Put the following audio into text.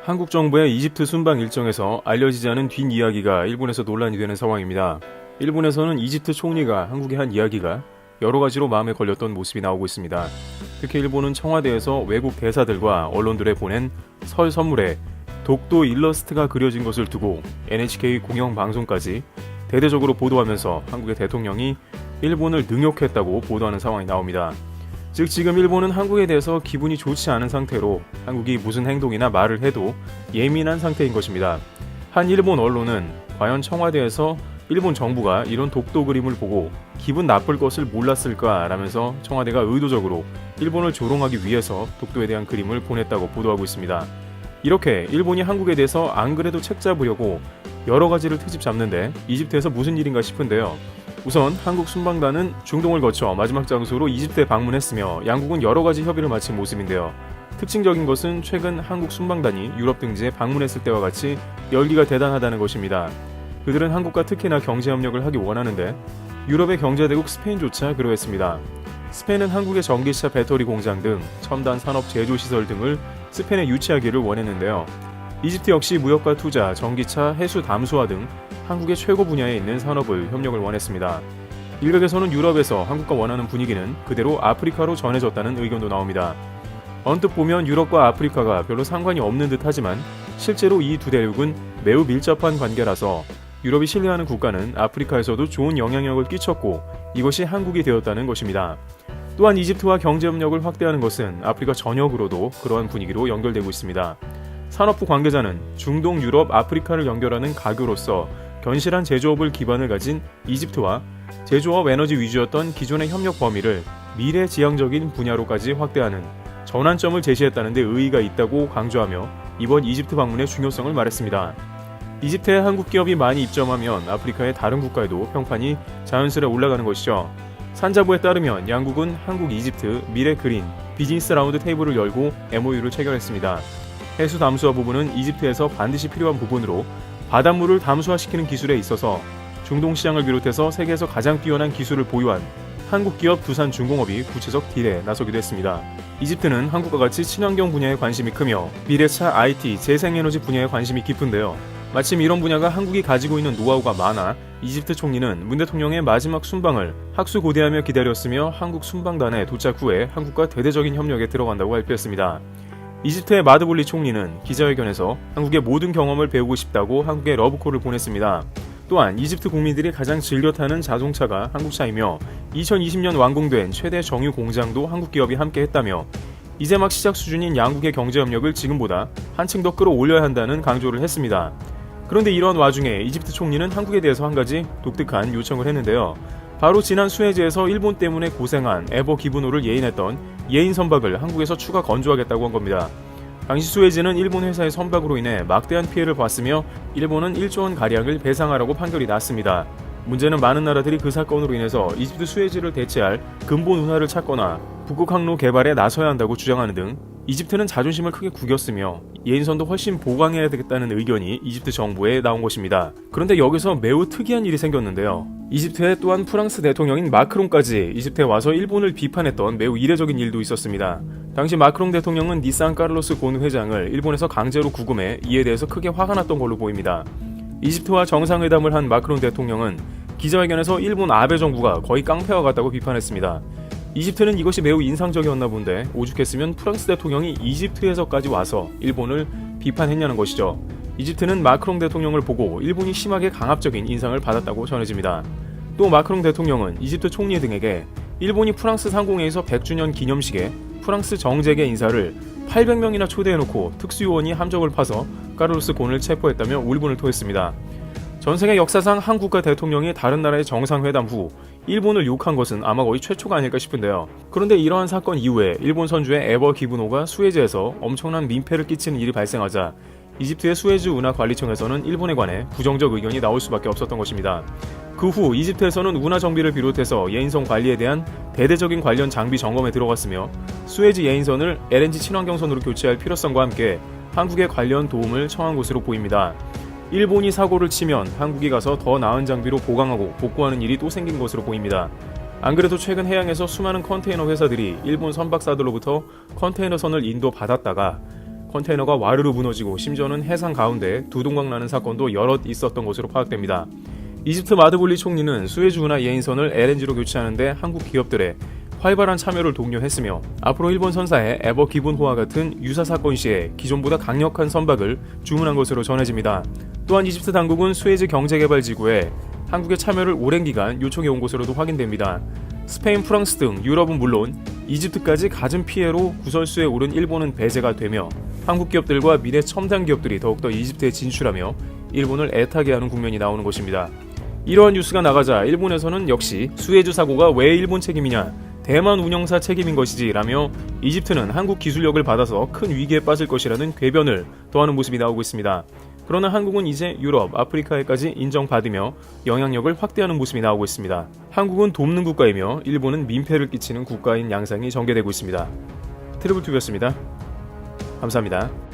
한국 정부의 이집트 순방 일정에서 알려지지 않은 뒷이야기가 일본에서 논란이 되는 상황입니다. 일본에서는 이집트 총리가 한국에 한 이야기가 여러 가지로 마음에 걸렸던 모습이 나오고 있습니다. 특히 일본은 청와대에서 외국 대사들과 언론들에 보낸 설 선물에 독도 일러스트가 그려진 것을 두고 NHK 공영방송까지 대대적으로 보도하면서 한국의 대통령이 일본을 능욕했다고 보도하는 상황이 나옵니다. 즉 지금 일본은 한국에 대해서 기분이 좋지 않은 상태로 한국이 무슨 행동이나 말을 해도 예민한 상태인 것입니다. 한 일본 언론은 과연 청와대에서 일본 정부가 이런 독도 그림을 보고 기분 나쁠 것을 몰랐을까 라면서 청와대가 의도적으로 일본을 조롱하기 위해서 독도에 대한 그림을 보냈다고 보도하고 있습니다. 이렇게 일본이 한국에 대해서 안 그래도 책 잡으려고 여러 가지를 트집 잡는데 이집트에서 무슨 일인가 싶은데요. 우선 한국 순방단은 중동을 거쳐 마지막 장소로 이집트에 방문했으며 양국은 여러 가지 협의를 마친 모습인데요. 특징적인 것은 최근 한국 순방단이 유럽 등지에 방문했을 때와 같이 열기가 대단하다는 것입니다. 그들은 한국과 특히나 경제협력을 하기 원하는데 유럽의 경제대국 스페인조차 그러했습니다. 스페인은 한국의 전기차 배터리 공장 등 첨단 산업 제조시설 등을 스페인에 유치하기를 원했는데요. 이집트 역시 무역과 투자, 전기차, 해수 담수화 등 한국의 최고 분야에 있는 산업을 협력을 원했습니다. 일각에서는 유럽에서 한국과 원하는 분위기는 그대로 아프리카로 전해졌다는 의견도 나옵니다. 언뜻 보면 유럽과 아프리카가 별로 상관이 없는 듯 하지만 실제로 이 두 대륙은 매우 밀접한 관계라서 유럽이 신뢰하는 국가는 아프리카에서도 좋은 영향력을 끼쳤고 이것이 한국이 되었다는 것입니다. 또한 이집트와 경제협력을 확대하는 것은 아프리카 전역으로도 그러한 분위기로 연결되고 있습니다. 산업부 관계자는 중동, 유럽, 아프리카를 연결하는 가교로서 견실한 제조업을 기반을 가진 이집트와 제조업 에너지 위주였던 기존의 협력 범위를 미래지향적인 분야로까지 확대하는 전환점을 제시했다는 데 의의가 있다고 강조하며 이번 이집트 방문의 중요성을 말했습니다. 이집트에 한국 기업이 많이 입점하면 아프리카의 다른 국가에도 평판이 자연스레 올라가는 것이죠. 산자부에 따르면 양국은 한국, 이집트, 미래 그린, 비즈니스 라운드 테이블을 열고 MOU를 체결했습니다. 해수 담수화 부분은 이집트에서 반드시 필요한 부분으로 바닷물을 담수화시키는 기술에 있어서 중동 시장을 비롯해서 세계에서 가장 뛰어난 기술을 보유한 한국 기업 두산중공업이 구체적 딜에 나서기도 했습니다. 이집트는 한국과 같이 친환경 분야에 관심이 크며 미래차, IT, 재생에너지 분야에 관심이 깊은데요. 마침 이런 분야가 한국이 가지고 있는 노하우가 많아 이집트 총리는 문 대통령의 마지막 순방을 학수고대하며 기다렸으며 한국 순방단의 도착 후에 한국과 대대적인 협력에 들어간다고 발표했습니다. 이집트의 마드볼리 총리는 기자회견에서 한국의 모든 경험을 배우고 싶다고 한국에 러브콜을 보냈습니다. 또한 이집트 국민들이 가장 즐겨 타는 자동차가 한국차이며 2020년 완공된 최대 정유 공장도 한국 기업이 함께 했다며 이제 막 시작 수준인 양국의 경제협력을 지금보다 한층 더 끌어올려야 한다는 강조를 했습니다. 그런데 이런 와중에 이집트 총리는 한국에 대해서 한 가지 독특한 요청을 했는데요. 바로 지난 수해지에서 일본 때문에 고생한 에버 기브노를 예인했던 예인 선박을 한국에서 추가 건조하겠다고 한 겁니다. 당시 수해지는 일본 회사의 선박으로 인해 막대한 피해를 봤으며 일본은 1조 원 가량을 배상하라고 판결이 났습니다. 문제는 많은 나라들이 그 사건으로 인해서 이집트 수해지를 대체할 근본 운하를 찾거나 북극 항로 개발에 나서야 한다고 주장하는 등 이집트는 자존심을 크게 구겼으며 예인선도 훨씬 보강해야 되겠다는 의견이 이집트 정부에 나온 것입니다. 그런데 여기서 매우 특이한 일이 생겼는데요. 이집트에 또한 프랑스 대통령인 마크롱까지 이집트에 와서 일본을 비판했던 매우 이례적인 일도 있었습니다. 당시 마크롱 대통령은 니산 카를로스 곤 회장을 일본에서 강제로 구금해 이에 대해서 크게 화가 났던 걸로 보입니다. 이집트와 정상회담을 한 마크롱 대통령은 기자회견에서 일본 아베 정부가 거의 깡패와 같다고 비판했습니다. 이집트는 이것이 매우 인상적이었나 본데 오죽했으면 프랑스 대통령이 이집트에서까지 와서 일본을 비판했냐는 것이죠. 이집트는 마크롱 대통령을 보고 일본이 심하게 강압적인 인상을 받았다고 전해집니다. 또 마크롱 대통령은 이집트 총리 등에게 일본이 프랑스 상공회의소 100주년 기념식에 프랑스 정재계 인사를 800명이나 초대해놓고 특수요원이 함정을 파서 카를로스 곤을 체포했다며 울분을 토했습니다. 전세계 역사상 한 국가 대통령이 다른 나라의 정상회담 후 일본을 욕한 것은 아마 거의 최초가 아닐까 싶은데요. 그런데 이러한 사건 이후에 일본 선주의 에버 기브노가 수해지에서 엄청난 민폐를 끼치는 일이 발생하자 이집트의 수에즈 운하 관리청에서는 일본에 관해 부정적 의견이 나올 수밖에 없었던 것입니다. 그 후 이집트에서는 운하 정비를 비롯해서 예인선 관리에 대한 대대적인 관련 장비 점검에 들어갔으며 수에즈 예인선을 LNG 친환경선으로 교체할 필요성과 함께 한국의 관련 도움을 청한 것으로 보입니다. 일본이 사고를 치면 한국이 가서 더 나은 장비로 보강하고 복구하는 일이 또 생긴 것으로 보입니다. 안 그래도 최근 해양에서 수많은 컨테이너 회사들이 일본 선박사들로부터 컨테이너선을 인도받았다가 컨테이너가 와르르 무너지고 심지어는 해상 가운데 두동강 나는 사건도 여럿 있었던 것으로 파악됩니다. 이집트 마드볼리 총리는 수에즈 운하 예인선을 LNG로 교체하는데 한국 기업들의 활발한 참여를 독려했으며 앞으로 일본 선사의 에버 기본호와 같은 유사 사건 시에 기존보다 강력한 선박을 주문한 것으로 전해집니다. 또한 이집트 당국은 수에즈 경제개발지구에 한국의 참여를 오랜 기간 요청해 온 것으로도 확인됩니다. 스페인, 프랑스 등 유럽은 물론 이집트까지 갖은 피해로 구설수에 오른 일본은 배제가 되며 한국 기업들과 미래 첨단 기업들이 더욱더 이집트에 진출하며 일본을 애타게 하는 국면이 나오는 것입니다. 이러한 뉴스가 나가자 일본에서는 역시 수에즈 사고가 왜 일본 책임이냐, 대만 운영사 책임인 것이지 라며 이집트는 한국 기술력을 받아서 큰 위기에 빠질 것이라는 궤변을 더하는 모습이 나오고 있습니다. 그러나 한국은 이제 유럽, 아프리카에까지 인정받으며 영향력을 확대하는 모습이 나오고 있습니다. 한국은 돕는 국가이며 일본은 민폐를 끼치는 국가인 양상이 전개되고 있습니다. 트리블2였습니다. 감사합니다.